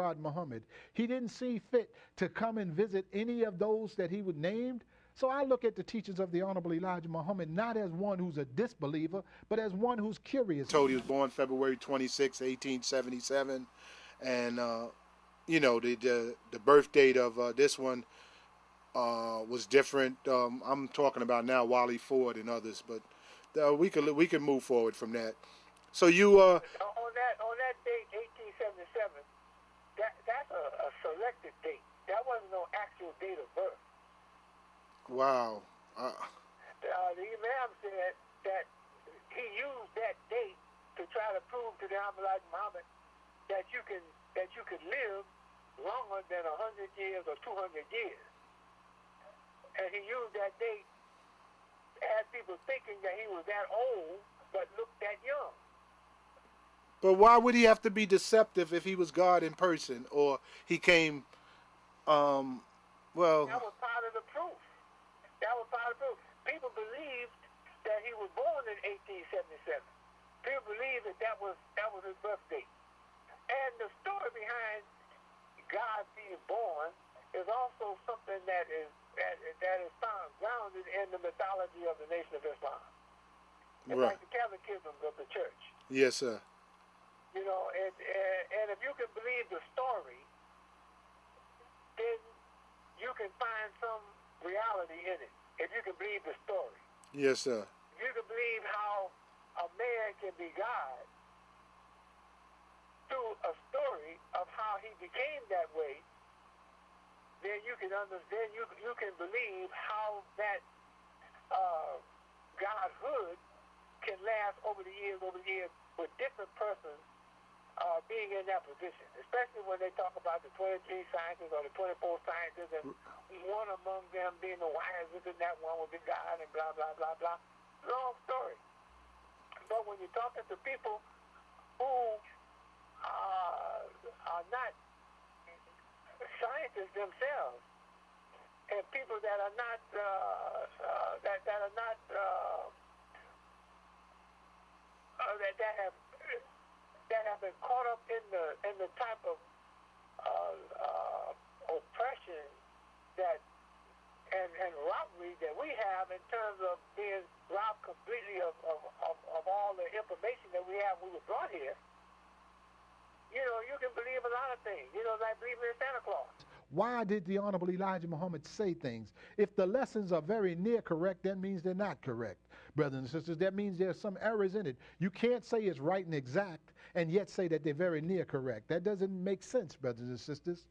Farad Muhammad. He didn't see fit to come and visit any of those that he would named. So I look at the teachings of the Honorable Elijah Muhammad not as one who's a disbeliever, but as one who's curious. Told he was born February 26, 1877, and you know, the birth date of this one was different. I'm talking about now Wally Ford and others, but we can move forward from that. So you on that date, 1877, that's a selected date. That wasn't no actual date of birth. Wow. The Imam said that he used that date to try to prove to the Honorable Elijah Muhammad that you could live longer than 100 years or 200 years. And he used that date to have people thinking that he was that old but looked that young. But why would he have to be deceptive if he was God in person, or he came? Well, that was part of the proof. That was part of the proof. People believed that he was born in 1877. People believed that was his birth date. And the story behind God being born is also something that is found grounded in the mythology of the Nation of Islam. It's right. like the catechisms of the church. Yes, sir. You know, and if you can believe the story, then you can find some reality in it. If you can believe the story. Yes, sir. If you can believe how a man can be God through a story of how he became that way, then you can understand, you can believe how that Godhood can last over the years with different persons being in that position, especially when they talk about the 23 scientists or the 24 scientists, and one among them being the wisest, and that one would be God, and blah, blah, blah, blah. Long story. But when you're talking to people who are not scientists themselves, and people that are not that have been caught up in the type of oppression that and robbery that we have in terms of being robbed completely of all the information that we were brought here. You know, you can believe a lot of things. You know, like believing in Santa Claus. Why did the Honorable Elijah Muhammad say things? If the lessons are very near correct, that means they're not correct, brothers and sisters. That means there's some errors in it. You can't say it's right and exact and yet say that they're very near correct. That doesn't make sense, brothers and sisters.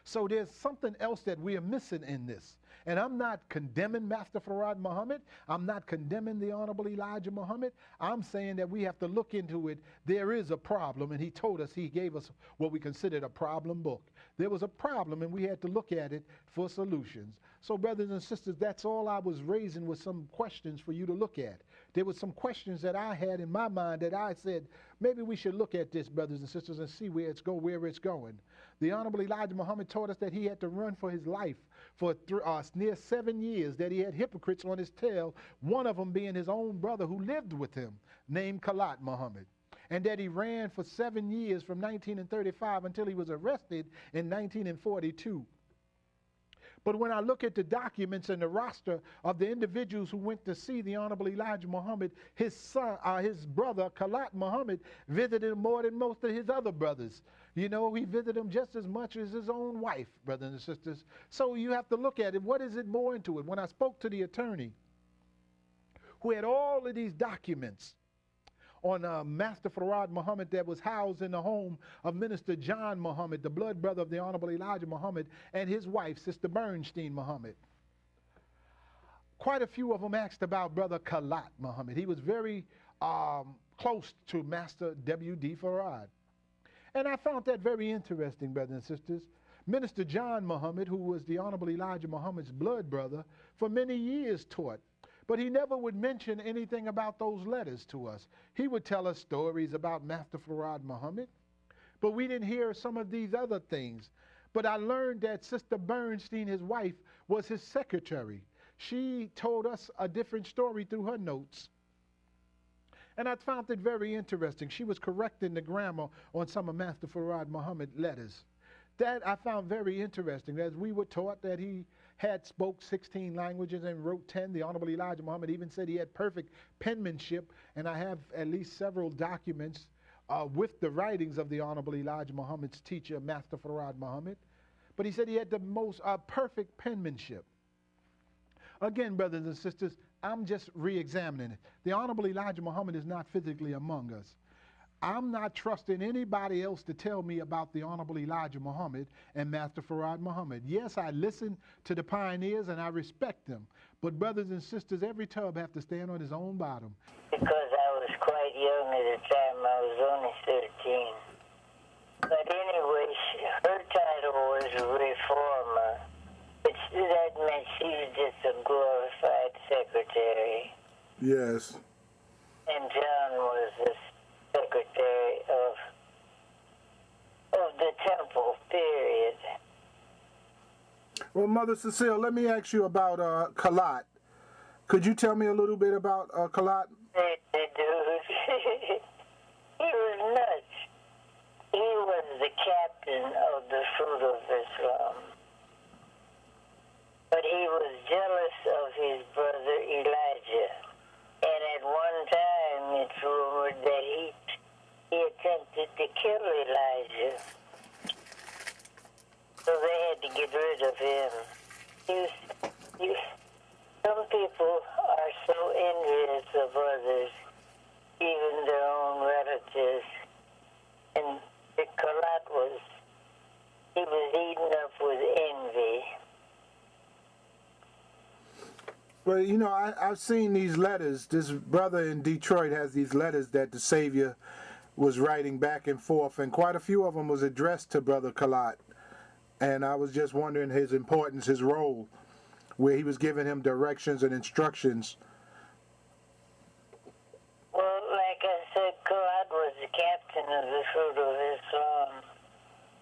So there's something else that we are missing in this. And I'm not condemning Master Farad Muhammad. I'm not condemning the Honorable Elijah Muhammad. I'm saying that we have to look into it. There is a problem, and he told us, he gave us what we considered a problem book. There was a problem, and we had to look at it for solutions. So brothers and sisters, that's all I was raising, with some questions for you to look at. There were some questions that I had in my mind that I said, maybe we should look at this, brothers and sisters, and see where it's going. The Honorable Elijah Muhammad taught us that he had to run for his life for near 7 years, that he had hypocrites on his tail, one of them being his own brother who lived with him, named Khalat Muhammad, and that he ran for 7 years from 1935 until he was arrested in 1942. But when I look at the documents and the roster of the individuals who went to see the Honorable Elijah Muhammad, his brother, Khalat Muhammad, visited him more than most of his other brothers. You know, he visited him just as much as his own wife, brothers and sisters. So you have to look at it. What is it more into it? When I spoke to the attorney who had all of these documents on Master Farad Muhammad that was housed in the home of Minister John Muhammad, the blood brother of the Honorable Elijah Muhammad, and his wife, Sister Bernstein Muhammad. Quite a few of them asked about Brother Khalat Muhammad. He was very close to Master W.D. Farad. And I found that very interesting, brothers and sisters. Minister John Muhammad, who was the Honorable Elijah Muhammad's blood brother, for many years taught. But he never would mention anything about those letters to us. He would tell us stories about Master Farad Muhammad, but we didn't hear some of these other things. But I learned that Sister Bernstein, his wife, was his secretary. She told us a different story through her notes. And I found it very interesting. She was correcting the grammar on some of Master Farad Muhammad letters. That I found very interesting. As we were taught that he had spoke 16 languages and wrote 10. The Honorable Elijah Muhammad even said he had perfect penmanship, and I have at least several documents with the writings of the Honorable Elijah Muhammad's teacher, Master Farad Muhammad. But he said he had the most perfect penmanship. Again, brothers and sisters, I'm just re-examining it. The Honorable Elijah Muhammad is not physically among us. I'm not trusting anybody else to tell me about the Honorable Elijah Muhammad and Master Farad Muhammad. Yes, I listen to the pioneers and I respect them. But brothers and sisters, every tub has to stand on his own bottom. Because I was quite young at the time. I was only 13. But anyway, her title was Reformer. That meant she was just a glorified secretary. Yes. And John was the secretary of the temple, period. Well, Mother Cecile, let me ask you about Kalat. Could you tell me a little bit about Kalat? Hey, dude. He was nuts. He was the captain of the Fruit of Islam. But he was jealous of his brother Elijah. And at one time, it's rumored that he attempted to kill Elijah. So they had to get rid of him. Some people are so envious of others, even their own relatives. And the Kalat he was eaten up with envy. Well, you know, I've seen these letters. This brother in Detroit has these letters that the Savior was writing back and forth, and quite a few of them was addressed to Brother Kalat. And I was just wondering his importance, his role, where he was giving him directions and instructions. Well, like I said, Kalat was the captain of the Fruit of Islam.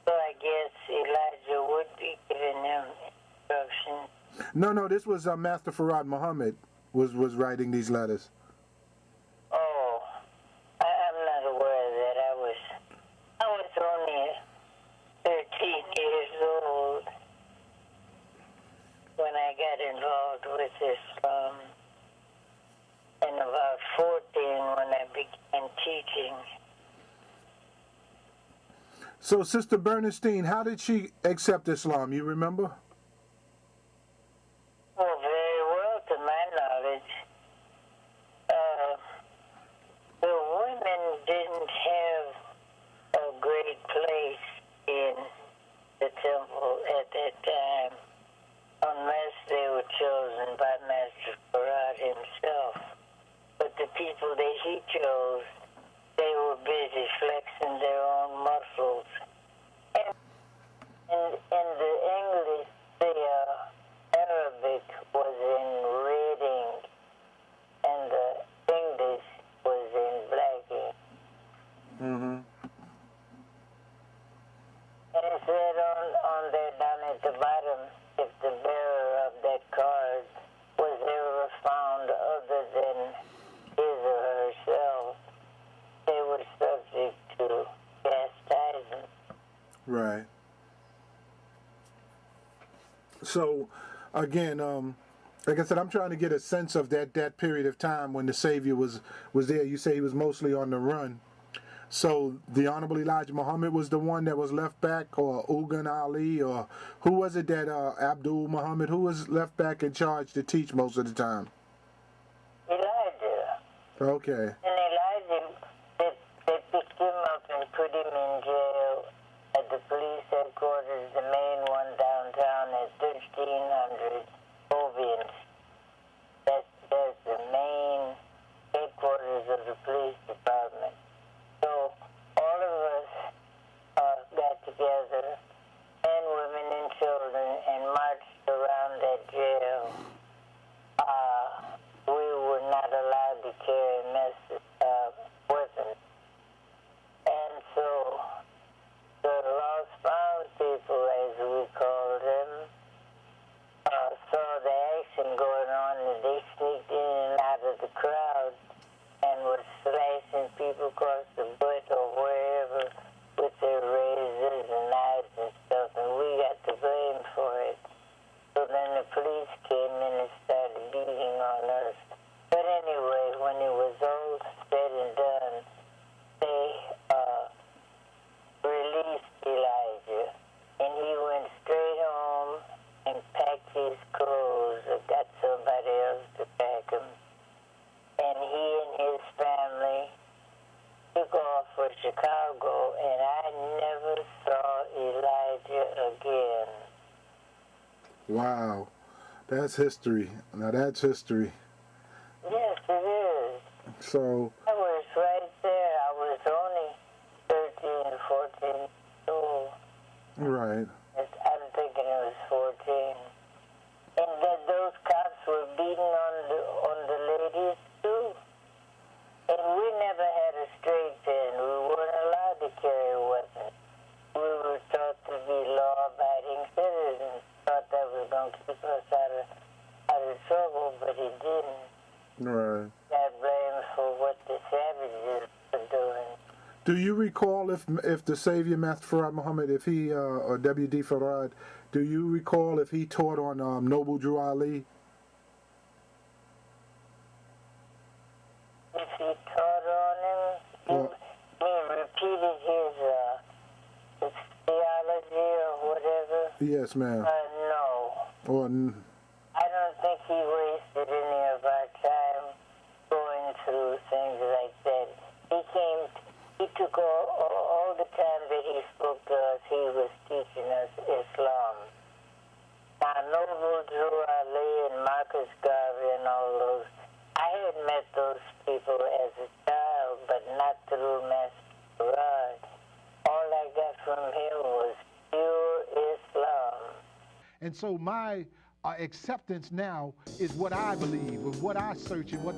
So I guess Elijah would be giving him instructions. No, this was Master Farad Muhammad was writing these letters. Oh, I'm not aware of that. I was only 13 years old when I got involved with Islam, and about 14 when I began teaching. So, Sister Bernstein, how did she accept Islam? You remember? Oh, very well, to my knowledge. The women didn't have a great place in the temple at that time, unless they were chosen by Master Farad himself. But the people that he chose, they were busy flexing their own muscles. And the English, the Arabic was in reading, and the English was in blacking. Mm-hmm. And it said on there down at the bottom, if the bearer of that card was ever found other than his or herself, they were subject to chastisement. Right. So, again, like I said, I'm trying to get a sense of that period of time when the Savior was there. You say he was mostly on the run. So the Honorable Elijah Muhammad was the one that was left back, or Ugan Ali, or who was it that Abdul Muhammad, who was left back in charge to teach most of the time? Elijah. Okay. And Elijah, they picked him up and put him in jail at the police headquarters, the main one downtown at 1300 Obians. That's the main headquarters of the police department. So all of us got together, men, women, and children, and marched around that jail. We were not allowed to carry weapons. And so the lost found people, as we called them, saw again. Wow. That's history. Now that's history. Yes, it is. So. I was right there. I was only 13, 14 years old. Right. I'm thinking it was 14. And that those cops were beating on the ladies, too. And we never had a straight pen. We weren't allowed to carry a weapon. We were taught to be law-abiding citizens. Thought that was going to keep us out of trouble, but it didn't. Right. Got blamed for what the savages were doing. Do you recall if the Savior, Master Farad Muhammad, if he, or W.D. Farad, do you recall if he taught on Noble Drew Ali? If he taught on him, he repeated his theology or whatever? Yes, ma'am. No. Or I don't think he wasted any of our time going through things like that. He took all the time that he spoke to us, he was teaching us Islam. Now, Noble Drew Ali and Marcus Garvey and all those, I had met those people as a child, but not through Master Farad. All I got from him was pure Islam. And so my acceptance now is what I believe, of what I search and what